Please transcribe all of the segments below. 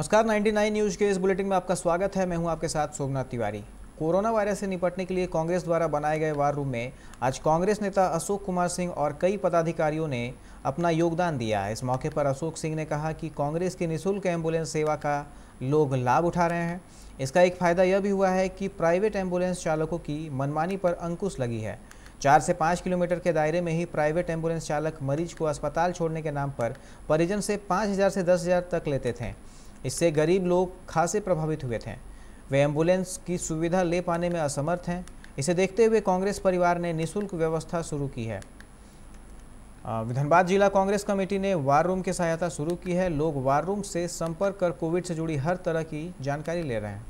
नमस्कार, 99 न्यूज के इस बुलेटिन में आपका स्वागत है। मैं हूं आपके साथ सोमनाथ तिवारी। कोरोना वायरस से निपटने के लिए कांग्रेस द्वारा बनाए गए वार रूम में आज कांग्रेस नेता अशोक कुमार सिंह और कई पदाधिकारियों ने अपना योगदान दिया। इस मौके पर अशोक सिंह ने कहा कि कांग्रेस की निःशुल्क एम्बुलेंस सेवा का लोग लाभ उठा रहे हैं। इसका एक फायदा यह भी हुआ है कि प्राइवेट एम्बुलेंस चालकों की मनमानी पर अंकुश लगी है। 4 से 5 किलोमीटर के दायरे में ही प्राइवेट एम्बुलेंस चालक मरीज को अस्पताल छोड़ने के नाम पर परिजन से 5,000 से 10,000 तक लेते थे। इससे गरीब लोग खासे प्रभावित हुए थे। वे एम्बुलेंस की सुविधा ले पाने में असमर्थ हैं। इसे देखते हुए कांग्रेस परिवार ने निःशुल्क व्यवस्था शुरू की है। धनबाद जिला कांग्रेस कमेटी ने वार रूम की सहायता शुरू की है। लोग वार रूम से संपर्क कर कोविड से जुड़ी हर तरह की जानकारी ले रहे हैं।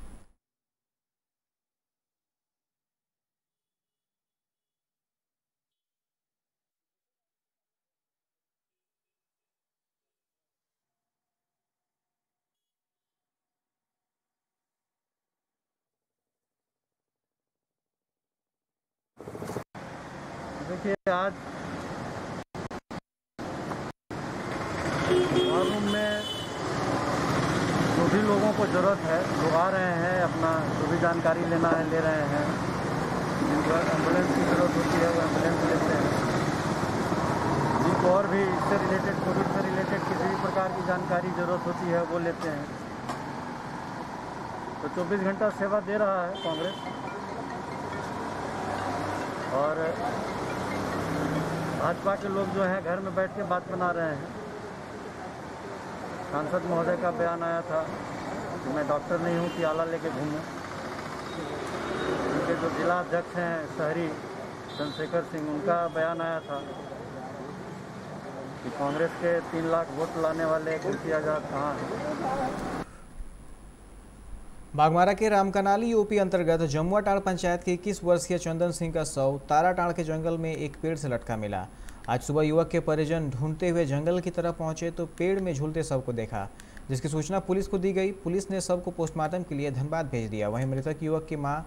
देखिए, आज वार रूम में जो भी लोगों को ज़रूरत है लोग आ रहे हैं, अपना जो भी जानकारी लेना है ले रहे हैं। जिनको एम्बुलेंस की ज़रूरत होती है वो एम्बुलेंस लेते हैं। जिनको और भी इससे रिलेटेड, कोविड से रिलेटेड किसी भी प्रकार की जानकारी ज़रूरत होती है वो लेते हैं। तो 24 घंटा सेवा दे रहा है कांग्रेस। और भाजपा के लोग जो हैं घर में बैठ के बात बना रहे हैं। सांसद महोदय का बयान आया था कि मैं डॉक्टर नहीं हूं कि आला लेके घूमूं। उनके जो जिला अध्यक्ष हैं शहरी चंद्रशेखर सिंह, उनका बयान आया था कि कांग्रेस के 3 लाख वोट लाने वाले कुर्सी आजाद कहाँ हैं। बागमारा के रामकनाली यूपी अंतर्गत जमुआटाड़ पंचायत के 21 वर्षीय चंदन सिंह का शव ताराटाड़ के जंगल में एक पेड़ से लटका मिला। आज सुबह युवक के परिजन ढूंढते हुए जंगल की तरफ पहुंचे तो पेड़ में झूलते शव को देखा, जिसकी सूचना पुलिस को दी गई। पुलिस ने शव को पोस्टमार्टम के लिए धनबाद भेज दिया। वहीं मृतक युवक की मां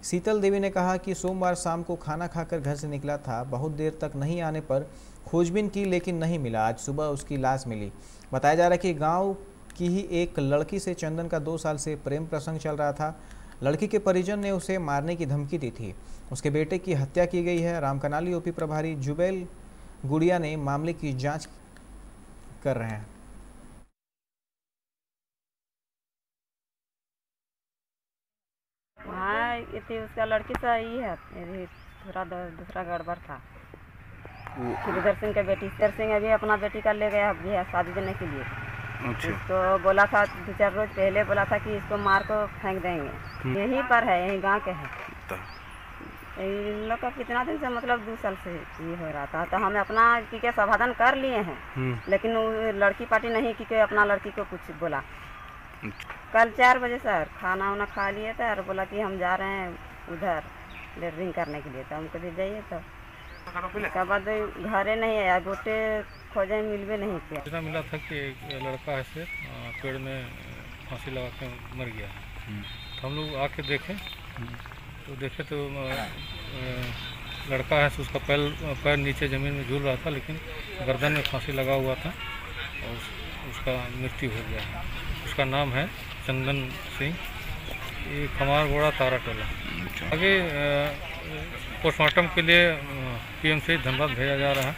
शीतल देवी ने कहा कि सोमवार शाम को खाना खाकर घर से निकला था। बहुत देर तक नहीं आने पर खोजबीन की लेकिन नहीं मिला। आज सुबह उसकी लाश मिली। बताया जा रहा है कि गाँव की ही एक लड़की से चंदन का 2 साल से प्रेम प्रसंग चल रहा था। लड़की के परिजन ने उसे मारने की धमकी दी थी। उसके बेटे की हत्या की गई है। रामकनाली यूपी प्रभारी जुबेल गुड़िया ने मामले की जांच कर रहे हैं। हाँ, ये थी उसका लड़की सही है, थोड़ा दूसरा गड़बड़ था। श्रीधर सिंह के बेटी श्रीधर सिंह अभी अपना बेटी का ले गया है शादी देने के लिए। अच्छा। इसको बोला था 2-4 रोज पहले बोला था कि इसको मार को फेंक देंगे। यहीं पर है, यहीं गांव के है। इन लोग का कितना दिन से मतलब 2 साल से ये हो रहा था। तो हमें अपना की समाधान कर लिए हैं, लेकिन वो लड़की पार्टी नहीं की अपना लड़की को कुछ बोला। कल 4 बजे सर खाना वाना खा लिए थे और बोला कि हम जा रहे हैं उधर लेटरिंग करने के लिए। तो हमको भी जाइए। तो उसके बाद घरे नहीं आया, गोटे खोजे मिलवे नहीं किया। इतना मिला था कि एक लड़का ऐसे पेड़ में फांसी लगा के मर गया। तो हम लोग आके देखे तो लड़का है उसका पैर नीचे ज़मीन में झूल रहा था, लेकिन गर्दन में फांसी लगा हुआ था और उसका मृत्यु हो गया है। उसका नाम है चंदन सिंह। ये खमारगोड़ा ताराटोला। आगे पोस्टमार्टम के लिए पीएमसी धनबाद भेजा जा रहा है।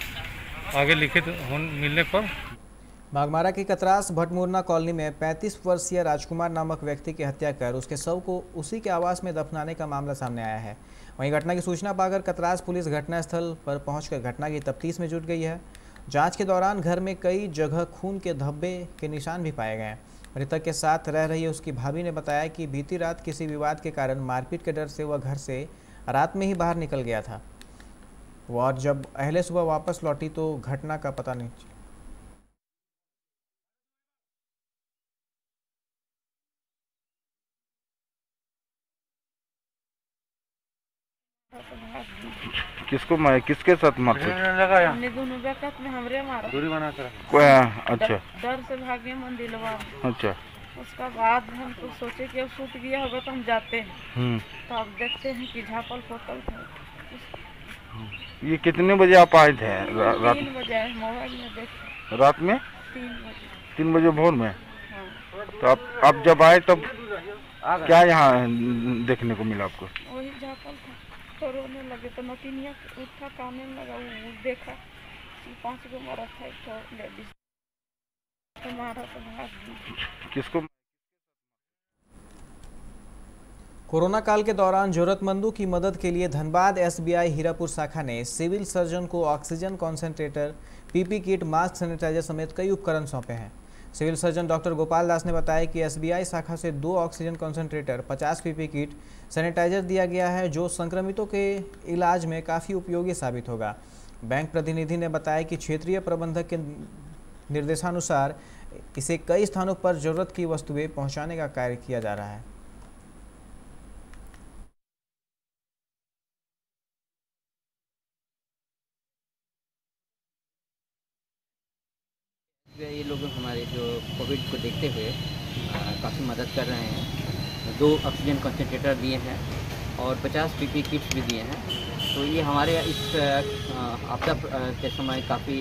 आगे लिखित मिलने पर। बागमारा की कतरास भटमूरना कॉलोनी में 35 वर्षीय राजकुमार नामक व्यक्ति की हत्या कर उसके शव को उसी के आवास में दफनाने का मामला सामने आया है। वहीं घटना की सूचना पाकर कतरास पुलिस घटनास्थल पर पहुंचकर घटना की तफ्तीश में जुट गई है। जांच के दौरान घर में कई जगह खून के धब्बे के निशान भी पाए गए। मृतक के साथ रह रही उसकी भाभी ने बताया कि बीती रात किसी विवाद के कारण मारपीट के डर से वह घर से रात में ही बाहर निकल गया था। और जब अहले सुबह वापस लौटी तो घटना का पता नहीं। किसके साथ मारते? हमने दोनों वक्त में हमरे मारा। दूरी बना कर। अच्छा। डर से भागे मंदिरवा। अच्छा। उसका बाद हम तो सोचे कि अब सूत गया होगा तो हम जाते हैं। तो अब देखते हैं कि झापल पोतल था। ये कितने बजे आप आए थे? 3 बजे मोबाइल में देखे। रात में 3 बजे। 3 बजे भोर में। हाँ। तो आप जब आए तब क्या यहाँ देखने को मिला आपको? वही झापल था तो रोने लगे तो नतीनिया उठा काने लगा, वो देखा 5 गो मरद था, एक तो लेडीज तो मारा तो भाग गई। किसको? कोरोना काल के दौरान जरूरतमंदों की मदद के लिए धनबाद एसबीआई हीरापुर शाखा ने सिविल सर्जन को oxygen concentrator, PP kit, mask, sanitizer समेत कई उपकरण सौंपे हैं। Civil surgeon doctor Gopal Das ने बताया कि एसबीआई शाखा से 2 oxygen concentrator, 50 PP kit, sanitizer दिया गया है, जो संक्रमितों के इलाज में काफ़ी उपयोगी साबित होगा। बैंक प्रतिनिधि ने बताया कि क्षेत्रीय प्रबंधक के निर्देशानुसार इसे कई स्थानों पर जरूरत की वस्तुएं पहुंचाने का कार्य किया जा रहा है। ये लोग हमारे जो कोविड को देखते हुए काफ़ी मदद कर रहे हैं। 2 ऑक्सीजन कंसंट्रेटर दिए हैं और 50 पीपी किट्स भी दिए हैं। तो ये हमारे इस आपदा के समय काफ़ी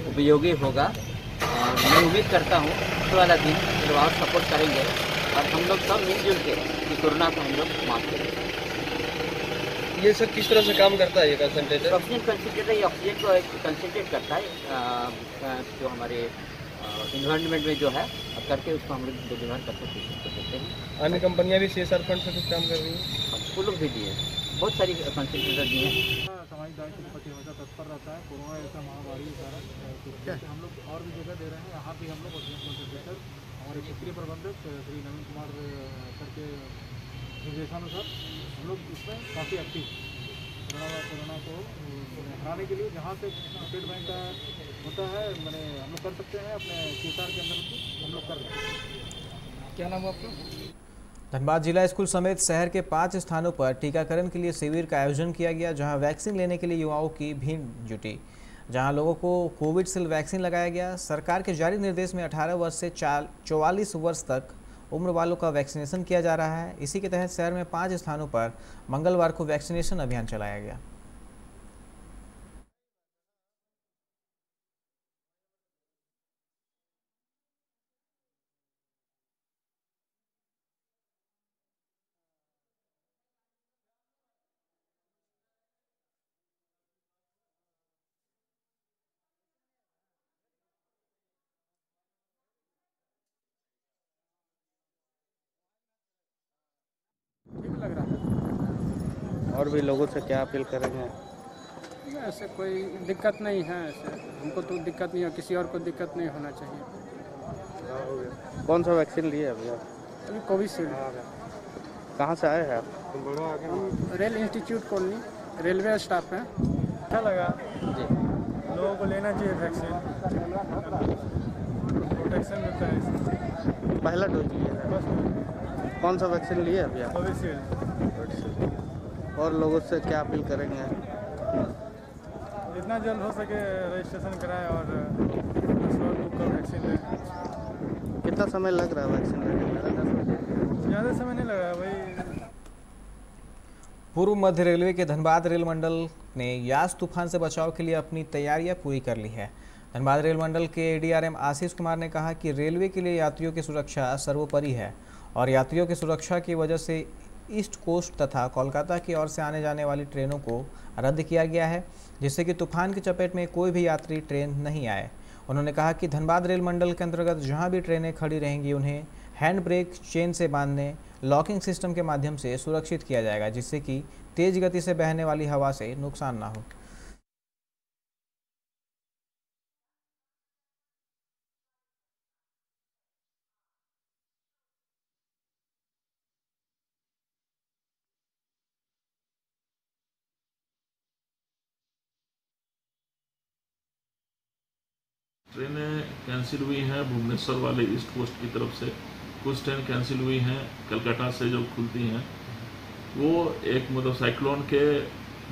उपयोगी होगा और मैं उम्मीद करता हूँ इस वाला दिन जब आप सपोर्ट करेंगे और हम लोग सब मिलजुल के इस कोरोना को हम लोग माफ करेंगे। ये सब किस तरह से काम करता है ये कंसंट्रेटर? ऑक्सीजन कंसंट्रेटर ये ऑक्सीजन को कंसंट्रेट करता है जो हमारे इन्वायरमेंट में जो है करके उसको हम लोग डिलीवर करके सकते हैं। अन्य कंपनियां भी CSR फंड से कुछ काम कर रही हैं? वो लोग भी दिए, बहुत सारी कंसंट्रेटर दिए हैं। सामाजिक दायित्व के प्रति हमेशा तत्पर रहता है। कोरोना ऐसा महामारी के कारण हम लोग और भी जगह दे रहे हैं। यहाँ भी हम लोग ऑक्सीजन कंसंट्रेटर हमारे क्षेत्रीय प्रबंधक श्री नवीन कुमार सर के निर्देशानुसार हम लोग इसमें काफ़ी एक्टिव कोरोना को हराने के लिए जहाँ से स्टेट बैंक का होता है मैंने हम लोग कर सकते हैं अपने CSR के अंदर हम लोग कर रहे हैं। क्या नाम है आपका? धनबाद जिला स्कूल समेत शहर के 5 स्थानों पर टीकाकरण के लिए शिविर का आयोजन किया गया, जहां वैक्सीन लेने के लिए युवाओं की भीड़ जुटी, जहां लोगों को कोविशील्ड वैक्सीन लगाया गया। सरकार के जारी निर्देश में 18 वर्ष से 44 वर्ष तक उम्र वालों का वैक्सीनेशन किया जा रहा है। इसी के तहत शहर में 5 स्थानों पर मंगलवार को वैक्सीनेशन अभियान चलाया गया। ठीक लग रहा है। और भी लोगों से क्या अपील करेंगे? ऐसे कोई दिक्कत नहीं है, ऐसे हमको तो दिक्कत नहीं है, किसी और को दिक्कत नहीं होना चाहिए। कौन सा वैक्सीन लिए अभी आप? अभी कोविशील्ड। कहाँ से आए हैं आप? हम rail institute colony, railway staff है। अच्छा लगा जी। लोगों को लेना चाहिए वैक्सीन, प्रोटेक्शन मिलता है इससे। पहला डोज लिए हैं? कौन सा वैक्सीन लिए अभी आप? कोविशील्ड। और लोगों से क्या अपील करेंगे? जितना जल्द हो सके रजिस्ट्रेशन कराएं और बुक कर वैक्सीन लें। कितना समय लग रहा है वैक्सीन लेने में? ज़्यादा समय नहीं लगा वही। पूर्व मध्य रेलवे के धनबाद रेल मंडल ने यास तूफान से बचाव के लिए अपनी तैयारियां पूरी कर ली है। धनबाद रेल मंडल के ADRM आशीष कुमार ने कहा कि रेलवे के लिए यात्रियों की सुरक्षा सर्वोपरि है और यात्रियों की सुरक्षा की वजह से ईस्ट कोस्ट तथा कोलकाता की ओर से आने जाने वाली ट्रेनों को रद्द किया गया है, जिससे कि तूफान की चपेट में कोई भी यात्री ट्रेन नहीं आए। उन्होंने कहा कि धनबाद रेल मंडल के अंतर्गत जहां भी ट्रेनें खड़ी रहेंगी उन्हें हैंड ब्रेक चेन से बांधने, लॉकिंग सिस्टम के माध्यम से सुरक्षित किया जाएगा, जिससे कि तेज गति से बहने वाली हवा से नुकसान ना हो। ट्रेनें कैंसिल हुई हैं भुवनेश्वर वाले ईस्ट कोस्ट की तरफ से, कुछ ट्रेन कैंसिल हुई हैं कलकत्ता से जो खुलती हैं, वो एक मतलब साइक्लोन के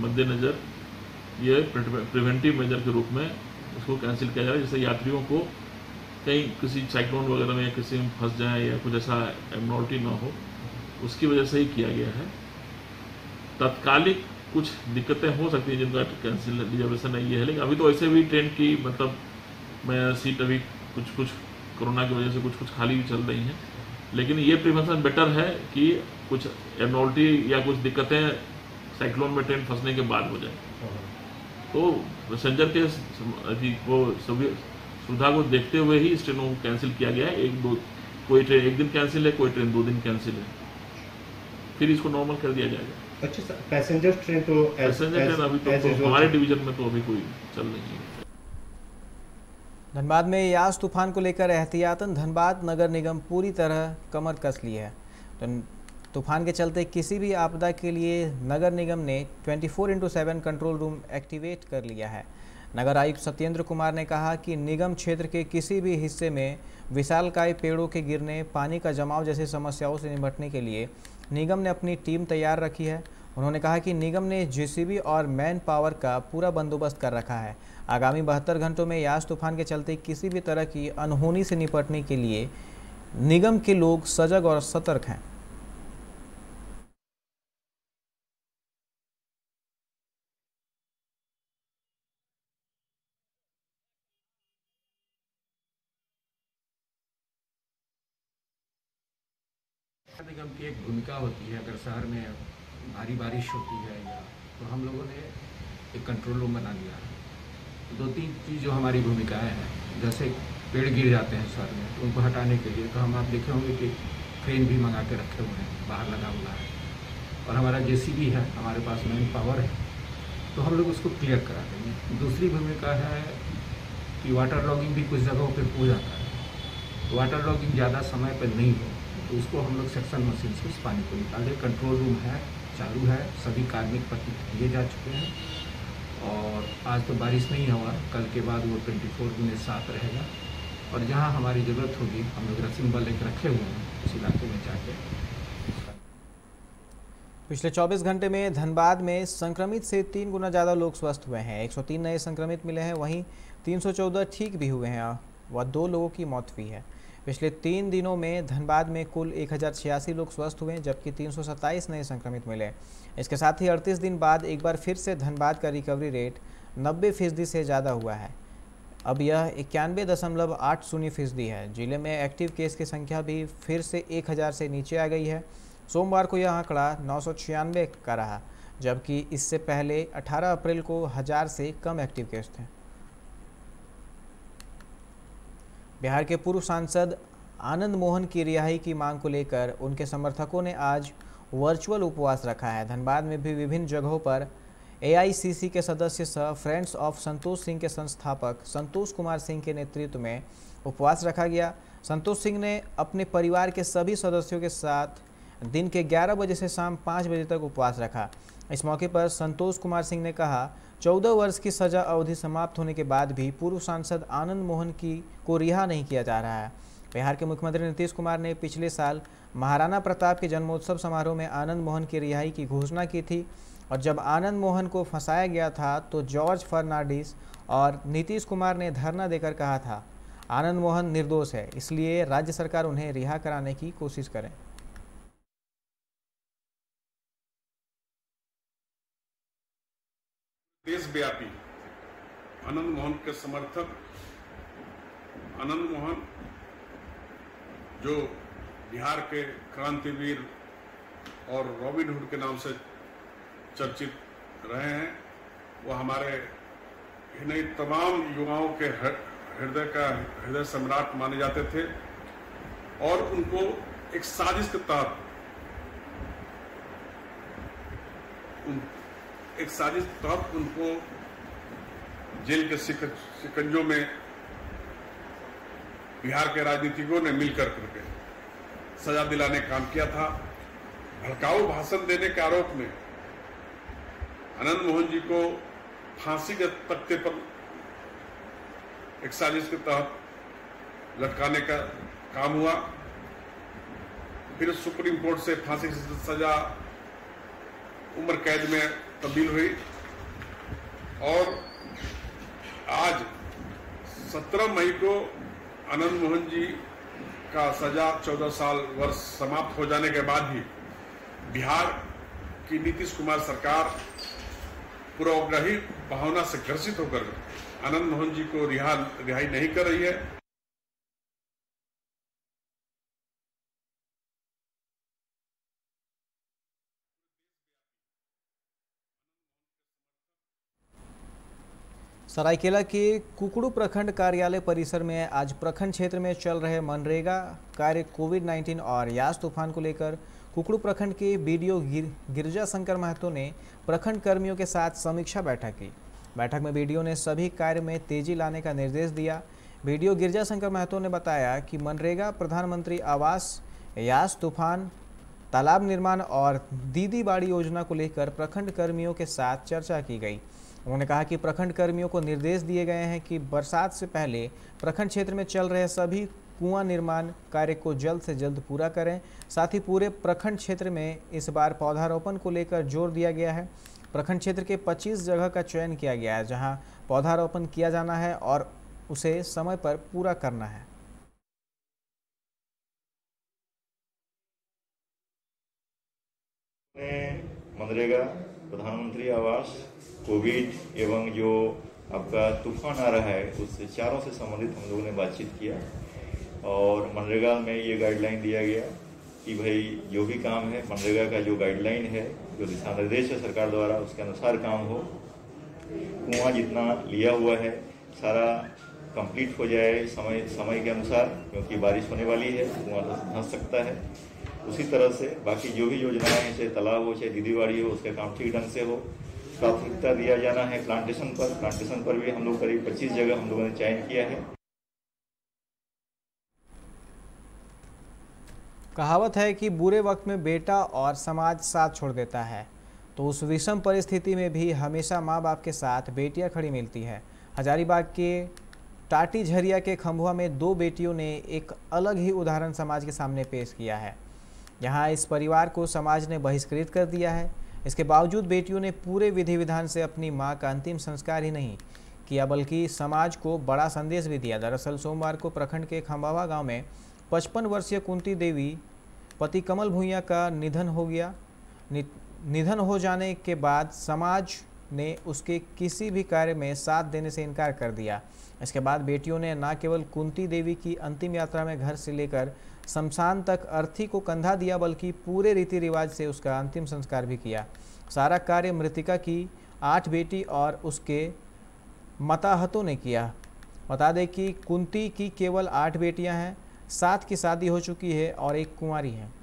मद्देनज़र ये प्रिवेंटिव मेजर के रूप में उसको कैंसिल किया जा रहा है, जिससे यात्रियों को कहीं किसी साइक्लोन वगैरह में या किसी में फंस जाए या कुछ ऐसा एबनॉर्मलिटी ना हो, उसकी वजह से ही किया गया है। तत्कालिक कुछ दिक्कतें हो सकती हैं जिनका कैंसिल रिजर्वेशन नहीं है, लेकिन अभी तो ऐसे भी ट्रेन की मतलब मैं सीट अभी कुछ कोरोना की वजह से कुछ कुछ खाली भी चल रही हैं, लेकिन ये प्रिवेंशन बेटर है कि कुछ एबनॉर्मलिटी या कुछ दिक्कतें साइक्लोन में ट्रेन फंसने के बाद हो जाए, तो पैसेंजर के वो सुविधा को देखते हुए ही इस ट्रेनों को कैंसिल किया गया है। कोई ट्रेन एक दिन कैंसिल है, कोई ट्रेन 2 दिन कैंसिल है, फिर इसको नॉर्मल कर दिया जाएगा। अच्छा, पैसेंजर ट्रेन तो अभी तो हमारे डिवीजन में तो अभी कोई चल नहीं है। धनबाद में यास तूफान को लेकर एहतियातन धनबाद नगर निगम पूरी तरह कमर कस ली है। तो तूफान के चलते किसी भी आपदा के लिए नगर निगम ने 24/7 कंट्रोल रूम एक्टिवेट कर लिया है। नगर आयुक्त सत्येंद्र कुमार ने कहा कि निगम क्षेत्र के किसी भी हिस्से में विशालकाय पेड़ों के गिरने, पानी का जमाव जैसी समस्याओं से निपटने के लिए निगम ने अपनी टीम तैयार रखी है। उन्होंने कहा कि निगम ने जेसीबी और मैन पावर का पूरा बंदोबस्त कर रखा है। आगामी 72 घंटों में यास तूफान के चलते किसी भी तरह की अनहोनी से निपटने के लिए निगम के लोग सजग और सतर्क हैं। निगम की एक भूमिका होती है, अगर शहर में भारी बारिश होती है या तो हम लोगों ने एक कंट्रोल रूम बना लिया है। 2-3 चीज़ जो हमारी भूमिकाएं हैं, जैसे पेड़ गिर जाते हैं शहर में तो उनको हटाने के लिए तो हम आप देखे होंगे कि क्रेन भी मंगा के रखे हुए हैं, बाहर लगा हुआ है, और हमारा जेसीबी है, हमारे पास मैन पावर है, तो हम लोग उसको क्लियर करा देंगे। दूसरी भूमिका है कि वाटर लॉगिंग भी कुछ जगहों पर हो जाता है, वाटर लॉगिंग ज़्यादा समय पर नहीं हो तो उसको हम लोग सेक्शन मशीन से उस पानी को निकाल दें। कंट्रोल रूम है, चालू है, सभी कार्मिक पट्टी दिए जा चुके हैं, और आज तो बारिश नहीं हुआ, कल के बाद वो 24/7 रहेगा, और जहां हमारी ज़रूरत होगी हम लोग रसिंग बल एक रखे हुए हैं उस इलाके में जाके। पिछले 24 घंटे में धनबाद में संक्रमित से 3 गुना ज़्यादा लोग स्वस्थ हुए हैं। 103 नए संक्रमित मिले हैं, वहीं 314 ठीक भी हुए हैं व 2 लोगों की मौत हुई है। पिछले 3 दिनों में धनबाद में कुल 1086 लोग स्वस्थ हुए, जबकि 327 नए संक्रमित मिले। इसके साथ ही 38 दिन बाद एक बार फिर से धनबाद का रिकवरी रेट 90% से ज़्यादा हुआ है। अब यह 91.80% है। जिले में एक्टिव केस की संख्या भी फिर से 1000 से नीचे आ गई है। सोमवार को यह आंकड़ा 996 का रहा, जबकि इससे पहले 18 अप्रैल को 1000 से कम एक्टिव केस थे। बिहार के पूर्व सांसद आनंद मोहन की रिहाई की मांग को लेकर उनके समर्थकों ने आज वर्चुअल उपवास रखा है। धनबाद में भी विभिन्न जगहों पर AICC के सदस्य सह फ्रेंड्स ऑफ संतोष सिंह के संस्थापक संतोष कुमार सिंह के नेतृत्व में उपवास रखा गया। संतोष सिंह ने अपने परिवार के सभी सदस्यों के साथ दिन के 11 बजे से शाम 5 बजे तक उपवास रखा। इस मौके पर संतोष कुमार सिंह ने कहा, 14 वर्ष की सजा अवधि समाप्त होने के बाद भी पूर्व सांसद आनंद मोहन को रिहा नहीं किया जा रहा है। बिहार के मुख्यमंत्री नीतीश कुमार ने पिछले साल महाराणा प्रताप के जन्मोत्सव समारोह में आनंद मोहन की रिहाई की घोषणा की थी, और जब आनंद मोहन को फंसाया गया था तो जॉर्ज फर्नांडिस और नीतीश कुमार ने धरना देकर कहा था, आनंद मोहन निर्दोष है, इसलिए राज्य सरकार उन्हें रिहा कराने की कोशिश करे। देशव्यापी आनंद मोहन के समर्थक, आनंद मोहन जो बिहार के क्रांतिवीर और रॉबिन हुड के नाम से चर्चित रहे हैं, वो हमारे नहीं तमाम युवाओं के हृदय सम्राट माने जाते थे, और उनको एक साजिश के तहत उनको जेल के शिकंजों में बिहार के राजनीतिकों ने मिलकर करके सजा दिलाने का काम किया था। भड़काऊ भाषण देने के आरोप में आनंद मोहन जी को फांसी के तख्ते पर एक साजिश के तहत लटकाने का काम हुआ। फिर सुप्रीम कोर्ट से फांसी की सजा उम्र कैद में तब्दील हुई, और आज 17 मई को आनंद मोहन जी का सजा 14 वर्ष समाप्त हो जाने के बाद भी बिहार की नीतीश कुमार सरकार पूर्वग्रही भावना से ग्रसित होकर आनंद मोहन जी को रिहाई नहीं कर रही है। सरायकेला के कुकड़ू प्रखंड कार्यालय परिसर में आज प्रखंड क्षेत्र में चल रहे मनरेगा कार्य कोविड-19 और यास तूफान को लेकर कुकड़ू प्रखंड के बीडीओ गिरजा शंकर महतो ने प्रखंड कर्मियों के साथ समीक्षा बैठक की। बैठक में बीडीओ ने सभी कार्य में तेजी लाने का निर्देश दिया। बीडीओ गिरजा शंकर महतो ने बताया कि मनरेगा, प्रधानमंत्री आवास, यास तूफान, तालाब निर्माण और दीदी बाड़ी योजना को लेकर प्रखंड कर्मियों के साथ चर्चा की गई। उन्होंने कहा कि प्रखंड कर्मियों को निर्देश दिए गए हैं कि बरसात से पहले प्रखंड क्षेत्र में चल रहे सभी कुआं निर्माण कार्य को जल्द से जल्द पूरा करें। साथ ही पूरे प्रखंड क्षेत्र में इस बार पौधारोपण को लेकर जोर दिया गया है। प्रखंड क्षेत्र के 25 जगह का चयन किया गया है जहां पौधारोपण किया जाना है और उसे समय पर पूरा करना है। मनरेगा, प्रधानमंत्री आवास, कोविड एवं जो आपका तूफान आ रहा है उससे चारों से संबंधित हम लोगों ने बातचीत किया और मनरेगा में ये गाइडलाइन दिया गया कि भाई जो भी काम है मनरेगा का जो गाइडलाइन है, जो दिशा निर्देश है सरकार द्वारा, उसके अनुसार काम हो। कुआं जितना लिया हुआ है सारा कंप्लीट हो जाए समय के अनुसार, क्योंकि बारिश होने वाली है, कुआं धंस सकता है। उसी तरह से बाकी जो भी योजनाएं हैं, चाहे तालाब हो चाहे दीदीबाड़ी हो, उसका काम ठीक ढंग से हो। प्राथमिकता दिया जाना है प्लांटेशन पर भी हम लोग करीब 25 जगह हम लोगों ने चयन किया है। कहावत है कि बुरे वक्त में बेटा और समाज साथ छोड़ देता है, तो उस विषम परिस्थिति में भी हमेशा माँ बाप के साथ बेटियां खड़ी मिलती है। हजारीबाग के टाटी झरिया के खंभुआ में 2 बेटियों ने एक अलग ही उदाहरण समाज के सामने पेश किया है। यहाँ इस परिवार को समाज ने बहिष्कृत कर दिया है। इसके बावजूद बेटियों ने पूरे विधि विधान से अपनी मां का अंतिम संस्कार ही नहीं किया बल्कि समाज को बड़ा संदेश भी दिया। दरअसल सोमवार को प्रखंड के खंभावा गांव में 55 वर्षीय कुंती देवी पति कमल भूइया का निधन हो गया। निधन हो जाने के बाद समाज ने उसके किसी भी कार्य में साथ देने से इनकार कर दिया। इसके बाद बेटियों ने न केवल कुंती देवी की अंतिम यात्रा में घर से लेकर शमशान तक अर्थी को कंधा दिया बल्कि पूरे रीति रिवाज से उसका अंतिम संस्कार भी किया। सारा कार्य मृतिका की 8 बेटी और उसके मताहतों ने किया। बता दें कि कुंती की केवल 8 बेटियां हैं, 7 की शादी हो चुकी है और 1 कुंवारी है।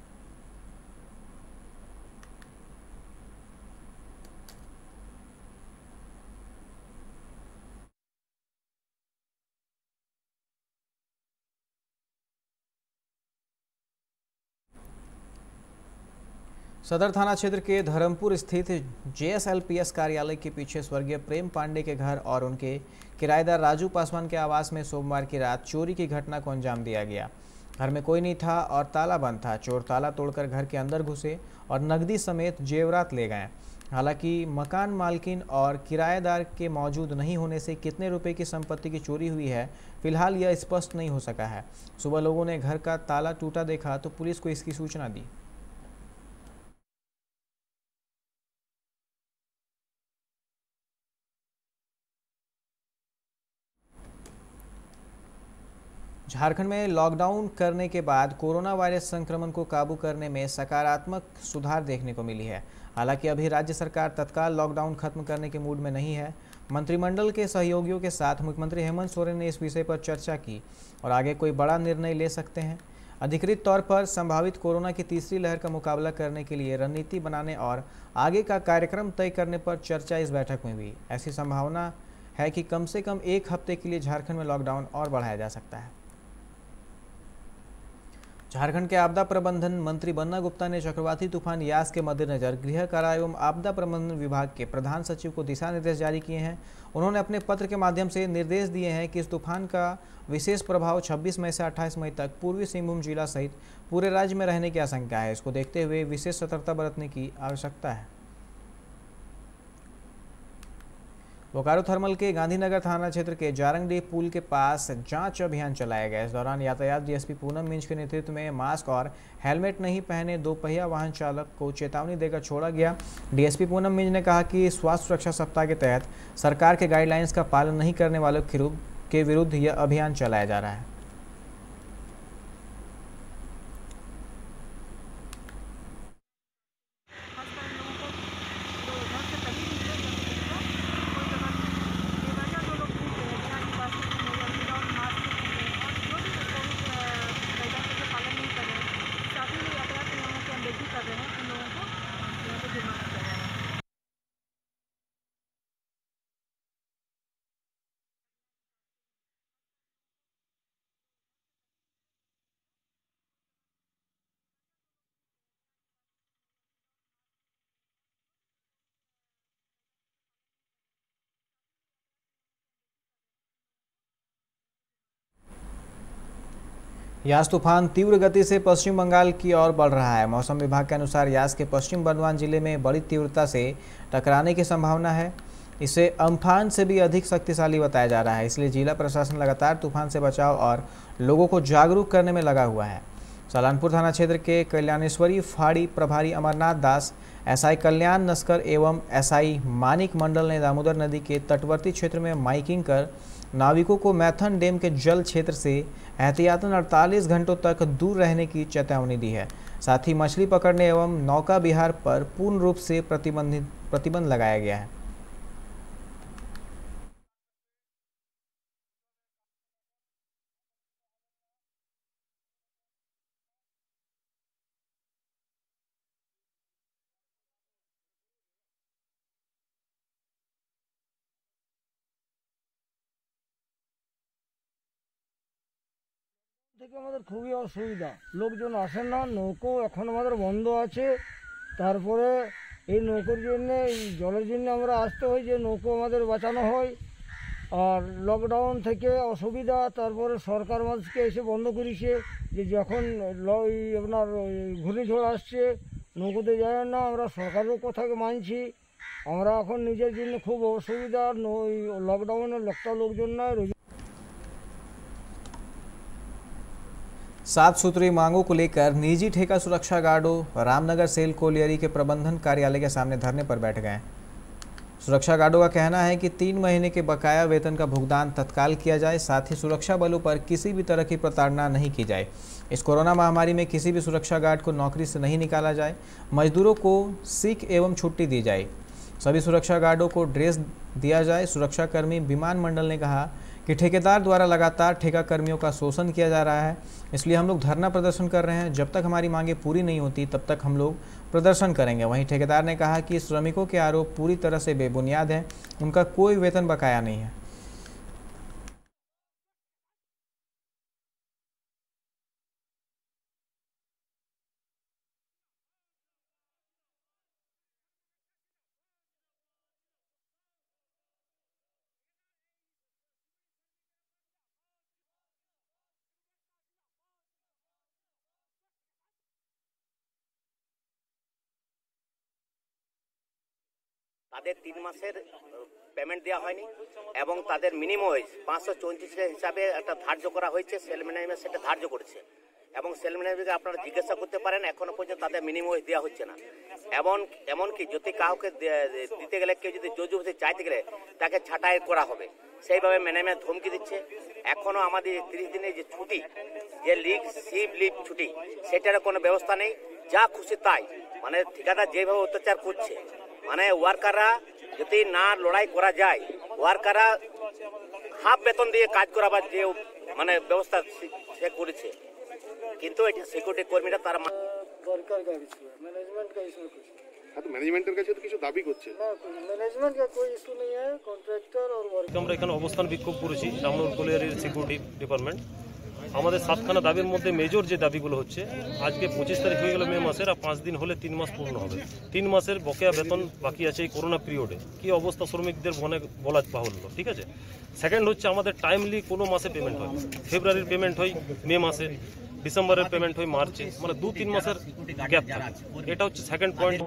सदर थाना क्षेत्र के धर्मपुर स्थित JSLPS कार्यालय के पीछे स्वर्गीय प्रेम पांडे के घर और उनके किराएदार राजू पासवान के आवास में सोमवार की रात चोरी की घटना को अंजाम दिया गया। घर में कोई नहीं था और ताला बंद था। चोर ताला तोड़कर घर के अंदर घुसे और नकदी समेत जेवरात ले गए। हालांकि मकान मालकिन और किराएदार के मौजूद नहीं होने से कितने रुपए की संपत्ति की चोरी हुई है फिलहाल यह स्पष्ट नहीं हो सका है। सुबह लोगों ने घर का ताला टूटा देखा तो पुलिस को इसकी सूचना दी। झारखंड में लॉकडाउन करने के बाद कोरोना वायरस संक्रमण को काबू करने में सकारात्मक सुधार देखने को मिली है। हालांकि अभी राज्य सरकार तत्काल लॉकडाउन खत्म करने के मूड में नहीं है। मंत्रिमंडल के सहयोगियों के साथ मुख्यमंत्री हेमंत सोरेन ने इस विषय पर चर्चा की और आगे कोई बड़ा निर्णय ले सकते हैं। अधिकृत तौर पर संभावित कोरोना की तीसरी लहर का मुकाबला करने के लिए रणनीति बनाने और आगे का कार्यक्रम तय करने पर चर्चा इस बैठक में हुई। ऐसी संभावना है कि कम से कम 1 हफ्ते के लिए झारखंड में लॉकडाउन और बढ़ाया जा सकता है। झारखंड के आपदा प्रबंधन मंत्री बन्ना गुप्ता ने चक्रवाती तूफान यास के मद्देनजर गृह कारा एवं आपदा प्रबंधन विभाग के प्रधान सचिव को दिशा निर्देश जारी किए हैं। उन्होंने अपने पत्र के माध्यम से निर्देश दिए हैं कि इस तूफान का विशेष प्रभाव 26 मई से 28 मई तक पूर्वी सिंहभूम जिला सहित पूरे राज्य में रहने की आशंका है। इसको देखते हुए विशेष सतर्कता बरतने की आवश्यकता है। बोकारो थर्मल के गांधीनगर थाना क्षेत्र के जारंगडीह पुल के पास जांच अभियान चलाया गया। इस दौरान यातायात डीएसपी पूनम मिंज के नेतृत्व में मास्क और हेलमेट नहीं पहने 2 पहिया वाहन चालक को चेतावनी देकर छोड़ा गया। डीएसपी पूनम मिंज ने कहा कि स्वास्थ्य सुरक्षा सप्ताह के तहत सरकार के गाइडलाइंस का पालन नहीं करने वालों के विरुद्ध यह अभियान चलाया जा रहा है। यास तूफान तीव्र गति से पश्चिम बंगाल की ओर बढ़ रहा है। मौसम विभाग के अनुसार यास के पश्चिम बर्धमान जिले में बड़ी तीव्रता से टकराने की संभावना है। इसे अम्फान से भी अधिक शक्तिशाली बताया जा रहा है, इसलिए जिला प्रशासन लगातार तूफान से बचाव और लोगों को जागरूक करने में लगा हुआ है। सलानपुर थाना क्षेत्र के कल्याणेश्वरी फाड़ी प्रभारी अमरनाथ दास, एसआई कल्याण नस्कर एवं एसआई मानिक मंडल ने दामोदर नदी के तटवर्ती क्षेत्र में माइकिंग कर नाविकों को मैथन डैम के जल क्षेत्र से एहतियातन 48 घंटों तक दूर रहने की चेतावनी दी है। साथ ही मछली पकड़ने एवं नौका विहार पर पूर्ण रूप से प्रतिबंध लगाया गया है। থেকে আমাদের খুবই অসুবিধা, লোকজন আসে না, নৌকো এখন আমাদের বন্ধ আছে। তারপরে এই নৌকোর জন্য এই জলের জন্য আমরা আসতে হয় যে নৌকো আমাদের বাঁচানো হয়। আর লকডাউন থেকে অসুবিধা, তারপরে সরকার মানুষকে এসে বন্ধ করেছে যে যখন আপনার ঘূর্ণিঝড় আসছে নৌকোতে যায় না। আমরা সরকারের কথাকে মানছি, আমরা এখন নিজের জন্য খুব অসুবিধা। লকডাউনে লোকজন নয়। 7 सूत्री मांगों को लेकर निजी ठेका सुरक्षा गार्डों रामनगर सेल कोलियरी के प्रबंधन कार्यालय के सामने धरने पर बैठ गए। सुरक्षा गार्डों का कहना है कि 3 महीने के बकाया वेतन का भुगतान तत्काल किया जाए, साथ ही सुरक्षा बलों पर किसी भी तरह की प्रताड़ना नहीं की जाए। इस कोरोना महामारी में किसी भी सुरक्षा गार्ड को नौकरी से नहीं निकाला जाए, मजदूरों को सिक एवं छुट्टी दी जाए, सभी सुरक्षा गार्डों को ड्रेस दिया जाए। सुरक्षाकर्मी विमान मंडल ने कहा कि ठेकेदार द्वारा लगातार ठेका कर्मियों का शोषण किया जा रहा है, इसलिए हम लोग धरना प्रदर्शन कर रहे हैं। जब तक हमारी मांगें पूरी नहीं होती तब तक हम लोग प्रदर्शन करेंगे। वहीं ठेकेदार ने कहा कि श्रमिकों के आरोप पूरी तरह से बेबुनियाद हैं, उनका कोई वेतन बकाया नहीं है। তাদের 3 মাসের পেমেন্ট দেওয়া হয়নি এবং তাদের মিনিমাম ওয়েজ 534 হিসাবে একটা ধার্য করা হয়েছে। সেল ম্যানেজমেন্ট সেটা ধার্য করেছে এবং সেল ম্যানেজমেন্টকে আপনারা জিজ্ঞাসা করতে পারেন, এখনো পর্যন্ত তাদের মিনিমাম ওয়েজ দেওয়া হচ্ছে না। এমনকি যদি কাউকে দিতে গেলে, কেউ যদি জোর চাইতে গেলে তাকে ছাঁটাই করা হবে, সেইভাবে ম্যানেজমেন্ট ধমকি দিচ্ছে। এখনো আমাদের 30 দিনের যে ছুটি, যে সিভ লিভ ছুটি, সেটার কোনো ব্যবস্থা নেই। যা খুশি তাই, মানে ঠিকাদার যেভাবে অত্যাচার করছে, মানে ওয়ার্কাররা যদি না লড়াই করা যায়, ওয়ার্কাররা হাফ বেতন দিয়ে কাজ করাবার যে মানে ব্যবস্থা সে করেছে, কিন্তু এটা সিকিউরিটি কর্মীরা তারা সরকার গাড়ি ছিল, मैनेजमेंट का इसमें कुछ तो मैनेजमेंटेর কাছে তো কিছু দাবি করছে না, मैनेजमेंट का कोई इशू नहीं है, कॉन्ट्रैक्टर और वर्कर। আমরা এখানে অবস্থান বিক্ষোভ করেছি রামনগর কোলিয়ারির সিকিউরিটি ডিপার্টমেন্ট। আমাদের 7খানা দাবির মধ্যে মেজর যে দাবিগুলো হচ্ছে, আজকে 25 তারিখ হয়ে গেল মে মাসের, আর 5 দিন হলে 3 মাস পূর্ণ হবে। 3 মাসের বকেয়া বেতন বাকি আছে এই করোনা পিরিয়ডে। কি অবস্থা শ্রমিকদের বলা বাহুল্য, ঠিক আছে। সেকেন্ড হচ্ছে আমাদের টাইমলি কোনো মাসে পেমেন্ট হয়, ফেব্রুয়ারির পেমেন্ট হয় মে মাসে, ডিসেম্বরের পেমেন্ট হয় মার্চে, মানে 2-3 মাসের গ্যাপ থাকে। এটা হচ্ছে সেকেন্ড পয়েন্ট।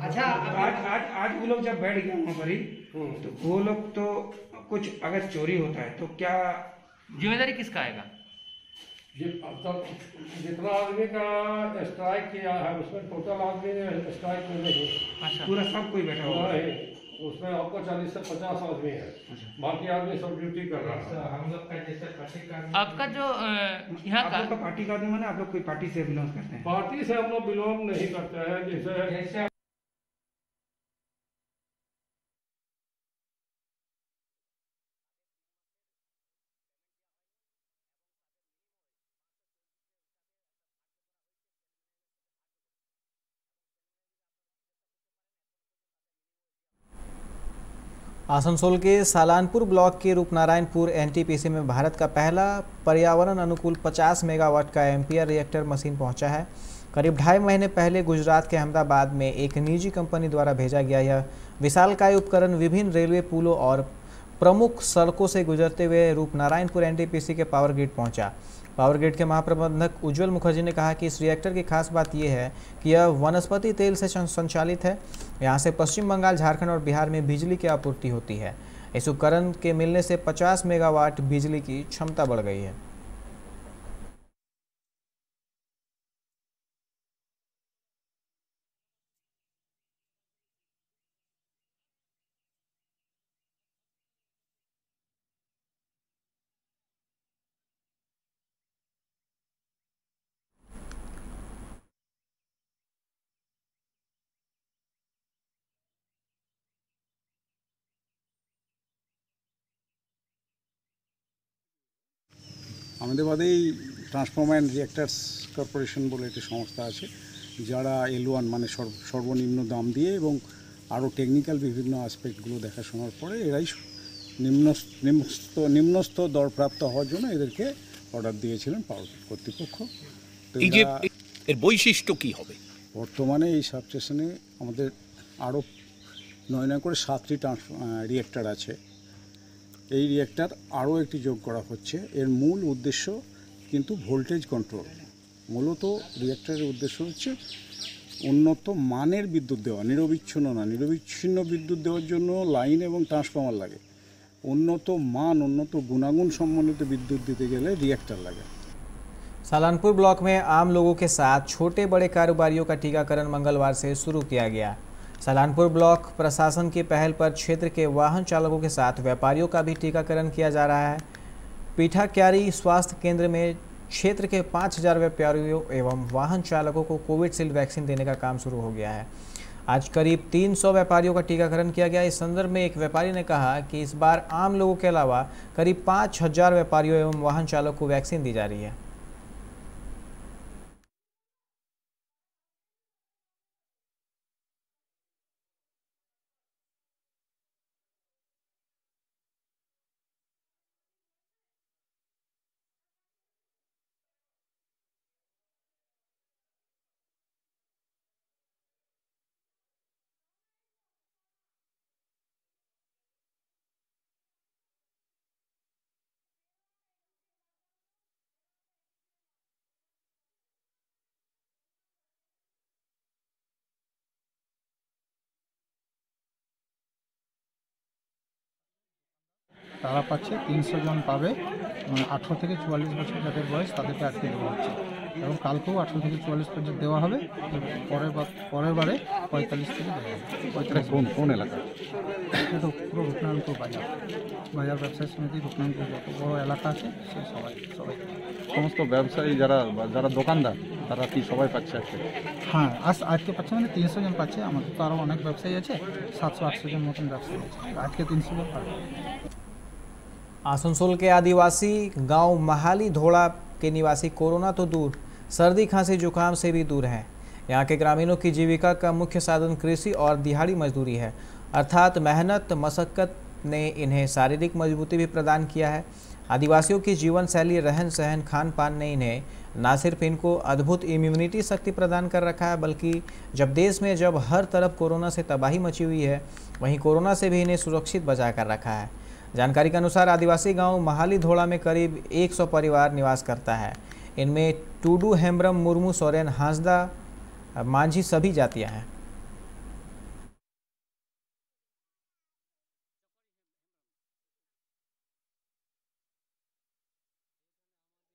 अच्छा, आज वो लोग जब बैठ गए वहाँ पर ही, तो वो लोग तो कुछ अगर चोरी होता है तो क्या जिम्मेदारी किसका आएगा? अब तक जितना आदमी का स्ट्राइक किया है उसमें टोटल आदमी ने स्ट्राइक में नहीं, अच्छा, पूरा सब कोई बैठा हुआ है उसमें आपको 40 से 50 आदमी है, बाकी आदमी सब ड्यूटी कर रहा है। हम लोग का जैसे पार्टी का आपका जो यहाँ का पार्टी का आदमी, आप लोग कोई पार्टी से बिलोंग करते हैं? पार्टी से हम लोग बिलोंग नहीं करते हैं। जैसे आसनसोल के सालानपुर ब्लॉक के रूपनारायणपुर एनटीपीसी में भारत का पहला पर्यावरण अनुकूल 50 मेगावाट का एम्पियर रिएक्टर मशीन पहुंचा है। करीब 2.5 महीने पहले गुजरात के अहमदाबाद में एक निजी कंपनी द्वारा भेजा गया यह विशालकाय उपकरण विभिन्न रेलवे पुलों और प्रमुख सड़कों से गुजरते हुए रूपनारायणपुर एनटीपीसी के पावर ग्रिड पहुंचा। पावर ग्रिड के महाप्रबंधक उज्जवल मुखर्जी ने कहा कि इस रिएक्टर की खास बात यह है कि यह वनस्पति तेल से संचालित है। यहां से पश्चिम बंगाल, झारखंड और बिहार में बिजली की आपूर्ति होती है। इस उपकरण के मिलने से 50 मेगावाट बिजली की क्षमता बढ़ गई है। আমাদের বাদেই ট্রান্সফর্মার অ্যান্ড রিঅ্যাক্টার্স কর্পোরেশন বলে একটি সংস্থা আছে, যারা L1 মানে সর্বনিম্ন দাম দিয়ে এবং আরও টেকনিক্যাল বিভিন্ন অ্যাসপেক্টগুলো দেখাশোনার পরে এরাই নিম্নস্থ দরপ্রাপ্ত হওয়ার জন্য এদেরকে অর্ডার দিয়েছিলেন পাওয়ার কর্তৃপক্ষ। এর বৈশিষ্ট্য কী হবে? বর্তমানে এই সাবস্টেশনে আমাদের আরও 9 করে 7টি রিঅ্যাক্টার আছে। এই রিঅ্যাক্টার আরও একটি যোগ করা হচ্ছে। এর মূল উদ্দেশ্য কিন্তু ভোল্টেজ কন্ট্রোল। মূলত রিঅ্যাক্টারের উদ্দেশ্য হচ্ছে উন্নত মানের বিদ্যুৎ দেওয়া, নিরবিচ্ছিন্ন না। নিরবিচ্ছিন্ন বিদ্যুৎ দেওয়ার জন্য লাইন এবং ট্রান্সফর্মার লাগে। উন্নত মান, উন্নত गुणागुण সম্বন্ধিত বিদ্যুৎ দিতে গেলে रिएक्टर लगे। सालानपुर ब्लॉक में आम लोगों के साथ छोटे बड़े कारोबारियों का टीकाकरण मंगलवार से शुरू किया गया। सालानपुर ब्लॉक प्रशासन की पहल पर क्षेत्र के वाहन चालकों के साथ व्यापारियों का भी टीकाकरण किया जा रहा है। पीठाक्यारी स्वास्थ्य केंद्र में क्षेत्र के 5000 व्यापारियों एवं वाहन चालकों को कोविडशील्ड वैक्सीन देने का काम शुरू हो गया है। आज करीब 300 व्यापारियों का टीकाकरण किया गया। इस संदर्भ में एक व्यापारी ने कहा कि इस बार आम लोगों के अलावा करीब 5000 व्यापारियों एवं वाहन चालकों को वैक्सीन दी जा रही है। তারা পাচ্ছে 300 জন পাবে, 18 থেকে 44 বছর যাদের বয়স তাদেরকে আজকে দেওয়া হচ্ছে এবং কালকেও 18 থেকে 44 পর্যন্ত দেওয়া হবে। পরের বারে 45 থেকে দেওয়া হবে। কোন এলাকা? এটা তো পুরো রূপনারায়ণপুর বাজার ব্যবসায়ী সমিতি রূপনারায়ণপুর যত বড় এলাকা আছে সে সবাই সমস্ত ব্যবসায়ী যারা দোকানদার তারা কি সবাই পাচ্ছে আজকে? হ্যাঁ, আজকে পাচ্ছে মানে 300 জন পাচ্ছে। আমাদের তো আরও অনেক ব্যবসায়ী আছে, 700-800 জন মতন ব্যবসায়ী আছে, আজকে 300 জন পাবে। आसनसोल के आदिवासी गांव महाली धोड़ा के निवासी कोरोना तो दूर, सर्दी खांसी जुकाम से भी दूर हैं। यहां के ग्रामीणों की जीविका का मुख्य साधन कृषि और दिहाड़ी मजदूरी है, अर्थात मेहनत मशक्कत ने इन्हें शारीरिक मजबूती भी प्रदान किया है। आदिवासियों की जीवन शैली, रहन सहन, खान पान ने इन्हें न सिर्फ इनको अद्भुत इम्यूनिटी शक्ति प्रदान कर रखा है, बल्कि जब देश में जब हर तरफ कोरोना से तबाही मची हुई है, वहीं कोरोना से भी इन्हें सुरक्षित बचा कर रखा है। जानकारी के अनुसार आदिवासी गांव महाली धोड़ा में करीब 100 परिवार निवास करता है। इनमें टूडू, हेम्ब्रम, मुर्मू, सोरेन, हांसदा, मांझी सभी जातियां हैं।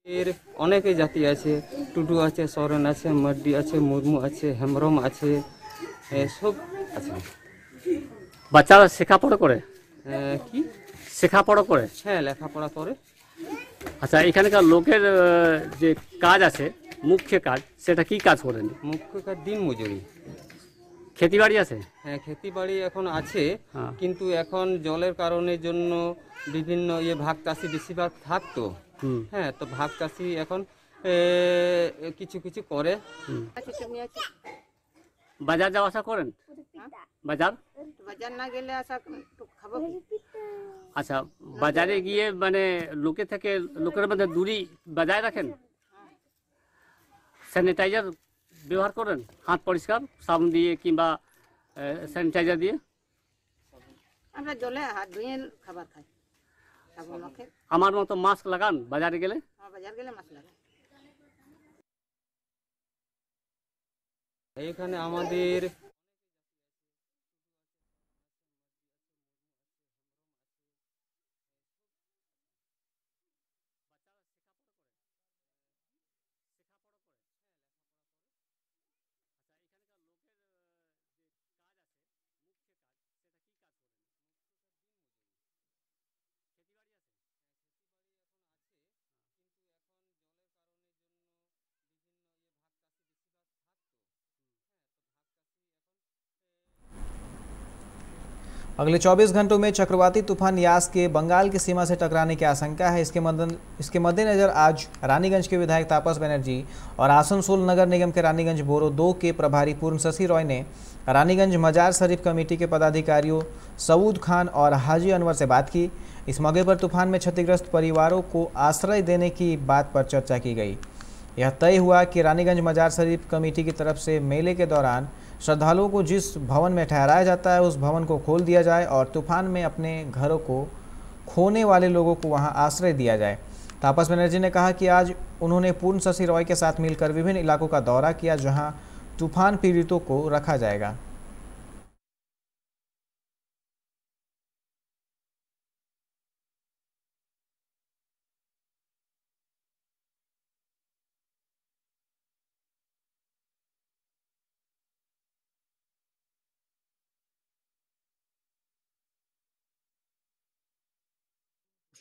এর অনেক জাতি আছে, টুডু আছে, সোরেন আছে, মাড্ডি আছে, মুর্মু আছে, হেমব্রম আছে, সব আছে। বাচ্চারা শেখাপড়া করে? কি শেখাপড়া করে? হ্যাঁ, লেখাপড়া করে। আচ্ছা, এখানকার লোকের যে কাজ আছে, মুখ্য কাজ, সেটা কি কাজ করেন? মুখ্য কাজ দিন মজুরি। খেতিবাড়ি আছে? হ্যাঁ, খেতিবাড়ি এখন আছে, কিন্তু এখন জলের কারণের জন্য বিভিন্ন ভাগ চাষি বেশিরভাগ থাকতো। হ্যাঁ, তো ভাগ চাষি এখন কিছু কিছু করে। বাজার যাওয়া আসা করেন? বাজার না গেলে আসা খাবো। আচ্ছা, বাজারে গিয়ে মানে লোকের মধ্যে দূরি বজায় রাখেন? স্যানিটাইজার ব্যবহার করেন? হাত পরিষ্কার সাবান দিয়ে কিংবা স্যানিটাইজার দিয়ে? আমরা জলে হাত ধুয়ে খাবার খাই। আমার মতো মাস্ক লাগান বাজারে গেলে। বাজার গেলে মাস্ক লাগান। এখানে আমাদের अगले 24 घंटों में चक्रवाती तूफान यास के बंगाल की सीमा से टकराने की आशंका है। इसके मद्देनजर आज रानीगंज के विधायक तापस बनर्जी और आसनसोल नगर निगम के रानीगंज बोरो 2 के प्रभारी पूर्ण शशि रॉय ने रानीगंज मजार शरीफ कमेटी के पदाधिकारियों सऊद खान और हाजी अनवर से बात की। इस मौके पर तूफान में क्षतिग्रस्त परिवारों को आश्रय देने की बात पर चर्चा की गई। यह तय हुआ कि रानीगंज मजार शरीफ कमेटी की तरफ से मेले के दौरान श्रद्धालुओं को जिस भवन में ठहराया जाता है उस भवन को खोल दिया जाए और तूफान में अपने घरों को खोने वाले लोगों को वहां आश्रय दिया जाए। तापस बनर्जी ने कहा कि आज उन्होंने पूर्ण शशि रॉय के साथ मिलकर विभिन्न इलाकों का दौरा किया जहां तूफान पीड़ितों को रखा जाएगा।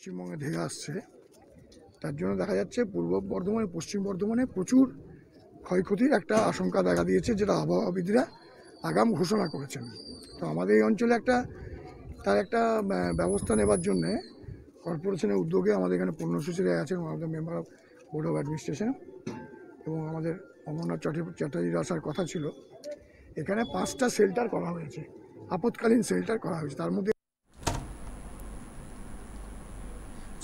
পশ্চিমবঙ্গে ধেয়ে আসছে, তার জন্য দেখা যাচ্ছে পূর্ব বর্ধমান পশ্চিম বর্ধমানে প্রচুর ক্ষয়ক্ষতির একটা আশঙ্কা দেখা দিয়েছে, যেটা আবহাওয়াবিদরা আগাম ঘোষণা করেছেন। তো আমাদের এই অঞ্চলে তার একটা ব্যবস্থা নেবার জন্যে কর্পোরেশনের উদ্যোগে আমাদের এখানে পূর্ণশশী রায় আছেন, আমাদের member of board of administration, এবং আমাদের অমরনাথ চ্যাটার্জির আসার কথা ছিল। এখানে 5টা শেল্টার করা হয়েছে, আপৎকালীন শেল্টার করা হয়েছে। তার মধ্যে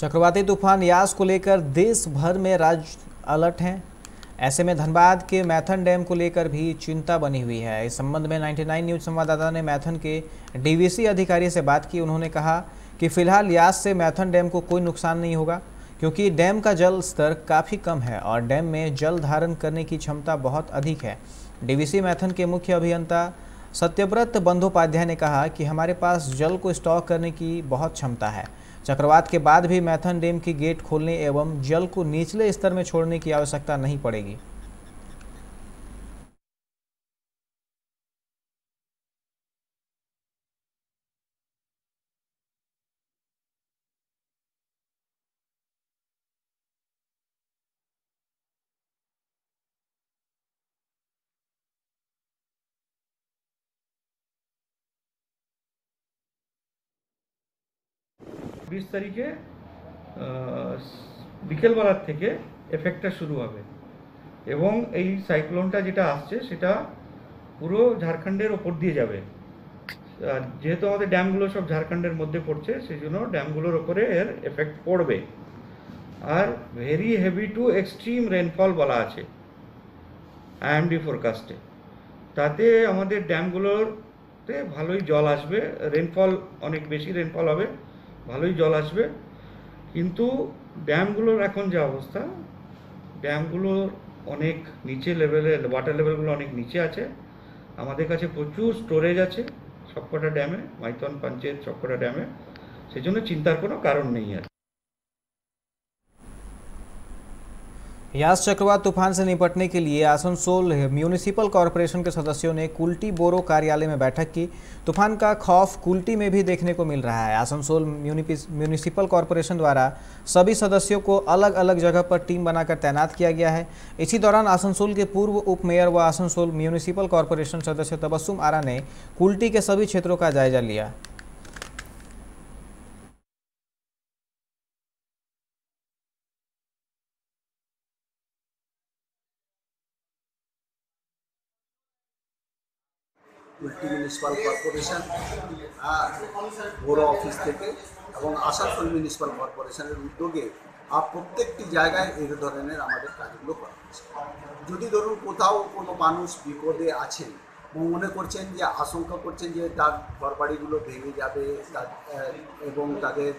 चक्रवाती तूफान यास को लेकर देश भर में राज्य अलर्ट हैं। ऐसे में धनबाद के मैथन डैम को लेकर भी चिंता बनी हुई है। इस संबंध में 99 न्यूज़ संवाददाता ने मैथन के डीवीसी अधिकारी से बात की। उन्होंने कहा कि फिलहाल यास से मैथन डैम को कोई नुकसान नहीं होगा क्योंकि डैम का जल स्तर काफ़ी कम है और डैम में जल धारण करने की क्षमता बहुत अधिक है। डीवीसी मैथन के मुख्य अभियंता सत्यव्रत बंदोपाध्याय ने कहा कि हमारे पास जल को स्टॉक करने की बहुत क्षमता है। चक्रवात के बाद भी मैथन डैम की गेट खोलने एवं जल को निचले स्तर में छोड़ने की आवश्यकता नहीं पड़ेगी। बीस तारीखे বিকেলবেলার থেকে এফেক্টটা শুরু হবে এবং এই সাইক্লোনটা যেটা আসছে সেটা পুরো ঝাড়খণ্ডের ওপর দিয়ে যাবে। আর যেহেতু আমাদের ড্যামগুলো সব ঝাড়খণ্ডের মধ্যে পড়ছে সেই জন্য ড্যামগুলোর ওপরে এর এফেক্ট পড়বে। আর very heavy to extreme rainfall বলা আছে আইএমডি ফোরকাস্টে। তাতে আমাদের ড্যামগুলোতে ভালোই জল আসবে, রেনফল অনেক বেশি রেনফল হবে, ভালোই জল আসবে। কিন্তু ড্যামগুলোর এখন যে অবস্থা, ড্যামগুলোর অনেক নিচে লেভেলে, ওয়াটার লেভেলগুলো অনেক নিচে আছে। আমাদের কাছে প্রচুর স্টোরেজ আছে সবকটা ড্যামে, মাইথন পঞ্চায়েত সবকটা ড্যামে, সেই জন্য চিন্তার কোনো কারণ নেই আর। यास चक्रवात तूफान से निपटने के लिए आसनसोल म्यूनिसिपल कॉरपोरेशन के सदस्यों ने कुल्टी बोरो कार्यालय में बैठक की। तूफान का खौफ कुल्टी में भी देखने को मिल रहा है। आसनसोल म्यूनिसिपल कॉरपोरेशन द्वारा सभी सदस्यों को अलग अलग जगह पर टीम बनाकर तैनात किया गया है। इसी दौरान आसनसोल के पूर्व उप मेयर व आसनसोल म्यूनिसिपल कॉरपोरेशन सदस्य तबस्सुम आरा ने कुल्टी के सभी क्षेत्रों का जायजा लिया। কুল্টি মিউনিসিপাল কর্পোরেশন বড় অফিস থেকে এবং আসানসোল মিউনিসিপাল কর্পোরেশনের উদ্যোগে প্রত্যেকটি জায়গায় এই ধরনের আমাদের কাজগুলো করা হচ্ছে। যদি ধরুন কোথাও কোনো মানুষ বিপদে আছেন, মনে করছেন যে আশঙ্কা করছেন যে তার ঘরবাড়িগুলো ভেঙে যাবে এবং তাদের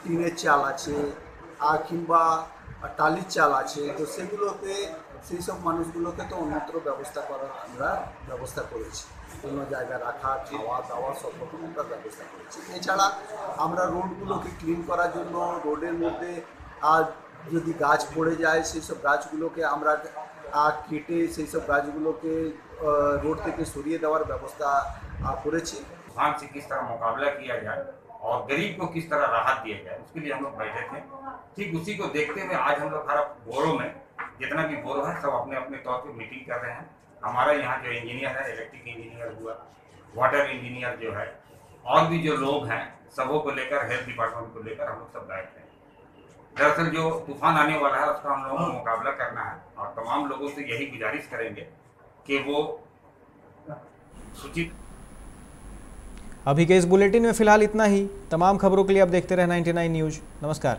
টিনের চাল আছে কিংবা টালির চাল আছে, তো সেগুলোকে সেই সব মানুষগুলোকে তো অন্যত্র ব্যবস্থা করার আমরা ব্যবস্থা করেছি, কোনো জায়গায় রাখা, খাওয়া দাওয়া সব রকম আমরা ব্যবস্থা করেছি। এছাড়া আমরা রোডগুলোকে ক্লিন করার জন্য রোডের মধ্যে যদি গাছ পড়ে যায় সেই সব গাছগুলোকে আমরা কেটে সেই সব গাছগুলোকে रोड থেকে সরিয়ে দেওয়ার ব্যবস্থা করেছি। तूफान से किस तरह मुकाबला किया जाए और गरीब को किस तरह राहत दिया जाए, उसके लिए हम लोग बैठे थे। ठीक उसी को देखते हुए आज हम लोग हर बोरो में जितना भी बोरो है सब अपने अपने तौर पे मीटिंग कर रहे हैं। हमारा यहाँ जो इंजीनियर है, इलेक्ट्रिक इंजीनियर हुआ, वाटर इंजीनियर जो है, और भी जो लोग हैं सबों को लेकर, हेल्थ डिपार्टमेंट को लेकर हम लोग सब बैठ रहे हैं। दरअसल जो तूफान आने वाला है उसका हम लोगों को मुकाबला करना है और तमाम लोगों से यही गुजारिश करेंगे कि वो सूचित। अभी के इस बुलेटिन में फिलहाल इतना ही। तमाम खबरों के लिए आप देखते रहे 99 न्यूज़। नमस्कार।